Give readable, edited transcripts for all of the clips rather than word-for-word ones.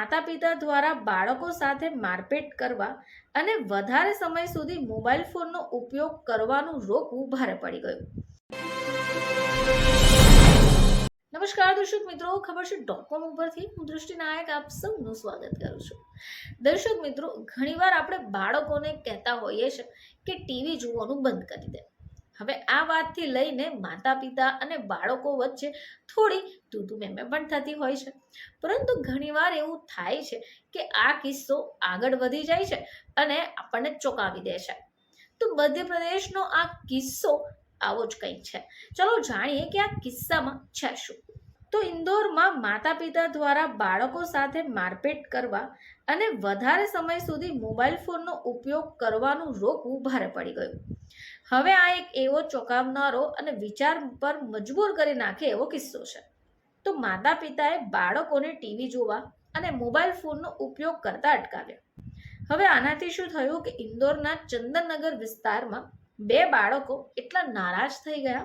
માતા પિતા દ્વારા બાળકો સાથે મારપીટ કરવા અને વધારે સમય સુધી મોબાઈલ ફોનનો ઉપયોગ કરવાનું રોકવું ભારે પડી ગયું. નમસ્કાર દર્શક મિત્રો, ખબર છે .com ઉપરથી હું દૃષ્ટિ નાયક આપ સૌનું સ્વાગત કરું છું. દર્શક મિત્રો, ઘણીવાર આપણે બાળકોને કહેતા હોઈએ છીએ કે ટીવી જોવાનું બંધ કરી દે. હવે આ વાતથી લઈને માતા પિતા અને બાળકો વચ્ચે થોડી તું મેમે પણ થતી હોય છે. પરંતુ ઘણીવાર એવું થાય છે કે આ કિસ્સો આગળ વધી જાય છે અને આપણને ચોંકાવી દે છે. તો મધ્યપ્રદેશનો આ કિસ્સો આવો જ કંઈક છે. ચલો જાણીએ કે આ કિસ્સામાં છે શું. તો ઇન્દોરમાં માતા પિતા દ્વારા બાળકો સાથે મારપીટ કરવા અને વધારે સમય સુધી મોબાઈલ ફોનનો ઉપયોગ કરવાનું રોકવું ભારે પડી ગયું. હવે આ એક એવો ચોંકાવનારો અને વિચાર પર મજબૂર કરી નાખે એવો કિસ્સો છે. તો માતા પિતાએ બાળકોને ટીવી જોવા અને મોબાઈલ ફોનનો ઉપયોગ કરતા અટકાવ્યા. હવે આનાથી શું થયું કે ઇન્દોરના ચંદનનગર વિસ્તારમાં બે બાળકો એટલા નારાજ થઈ ગયા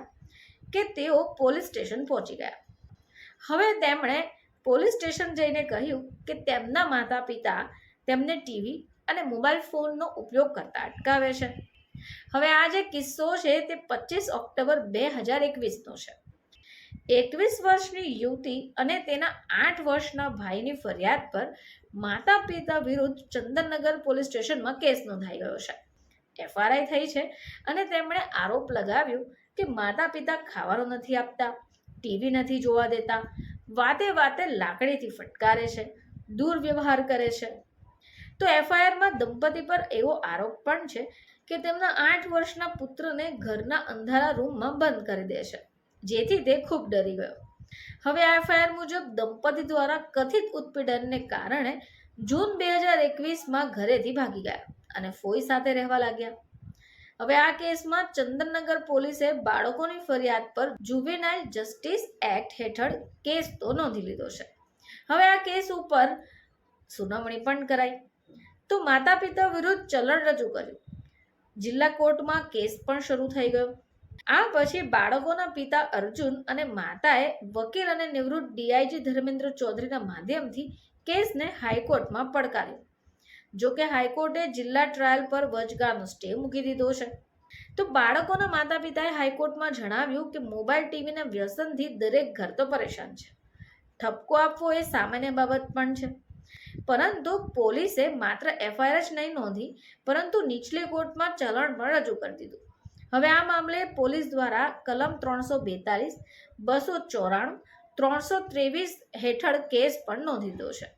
કે તેઓ પોલીસ સ્ટેશન પહોંચી ગયા. હવે તેમણે પોલીસ સ્ટેશન જઈને કહ્યું કે તેમના માતા પિતા તેમને ટીવી અને મોબાઈલ ફોનનો ઉપયોગ કરતા અટકાવે છે. હવે આ જે કિસ્સો છે તે 25 ઓક્ટોબર 2021નો છે. 21 વર્ષની યુવતી અને તેના 8 વર્ષના ભાઈની ફરિયાદ પર માતા પિતા વિરુદ્ધ ચંદનનગર પોલીસ સ્ટેશનમાં કેસ નોંધાઈ ગયો છે. એફઆરઆઈ થઈ છે અને તેમણે આરોપ લગાવ્યો કે માતા પિતા ખાવાનું નથી આપતા, ટીવી નથી જોવા દેતા, વાતે વાતે લાકડીથી ફટકારે છે, દુર્વ્યવહાર કરે છે. તો એફઆઈઆરમાં દંપતી પર એવો આરોપ પણ છે કે તેમના 8 વર્ષના પુત્રને ઘરના અંધારા રૂમમાં બંધ કરી દે છે, જેથી તે ખૂબ ડરી ગયો. હવે એફઆઈઆર મુજબ દંપતી દ્વારા કથિત ઉત્પીડનને કારણે જૂન 2021માં ઘરેથી ભાગી ગયા અને ફોઈ સાથે રહેવા લાગ્યા. હવે આ કેસમાં ચંદનનગર પોલીસે બાળકોની ફરિયાદ પર જુવેનાઇલ જસ્ટિસ એક્ટ હેઠળ કેસ તો નોંધી લીધો છે. હવે આ કેસ ઉપર સુનાવણી પણ કરાઈ. તો માતા પિતા વિરુદ્ધ ચલણ રજૂ કર્યું. જિલ્લા કોર્ટમાં કેસ પણ શરૂ થઈ ગયો. આ પછી બાળકોના પિતા અર્જુન અને માતાએ વકીલ અને નિવૃત્ત ડીઆઈજી ધર્મેન્દ્ર ચૌધરીના માધ્યમથી કેસને હાઈકોર્ટમાં પડકાર્યો. જોકે હાઈકોર્ટે જિલ્લા ટ્રાયલ પર વચગાળાનો સ્ટે મૂકી દીધો છે. તો બાળકોના માતા પિતાએ હાઈકોર્ટમાં જણાવ્યું કે મોબાઈલ ટીવીના વ્યસનથી દરેક ઘર તો પરેશાન છે. ઠપકો આપવો એ સામાન્ય બાબત પણ છે. પરંતુ પોલીસે માત્ર એફઆઈઆર જ નહીં નોંધી, પરંતુ નીચલી કોર્ટમાં ચલણ પણ રજૂ કરી દીધું. હવે આ મામલે પોલીસ દ્વારા કલમ 342, 294, 323 હેઠળ કેસ પણ નોંધી દીધો છે.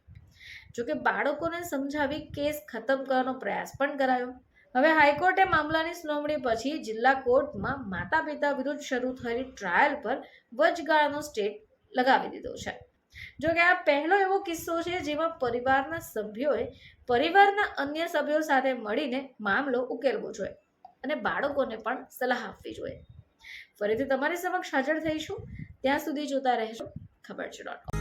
જોકે બાળકોને સમજાવી કેસ ખતમ કરવાનો પ્રયાસ પણ કરાયો. હવે હાઈકોર્ટે મામલાની સુનાવણી પછી જિલ્લા કોર્ટમાં માતા પિતા વિરુદ્ધ શરૂ થયેલી ટ્રાયલ પર વચગાળાનો સ્ટે લગાવી દીધો છે. જોકે આ પહેલો એવો કિસ્સો છે જેમાં પરિવારના સભ્યોએ પરિવારના અન્ય સભ્યો સાથે મળીને મામલો ઉકેલવો જોઈએ અને બાળકોને પણ સલાહ આપવી જોઈએ. ફરીથી તમારી સમક્ષ હાજર થઈશું. ત્યાં સુધી જોતા રહેજો ખબર છે .com.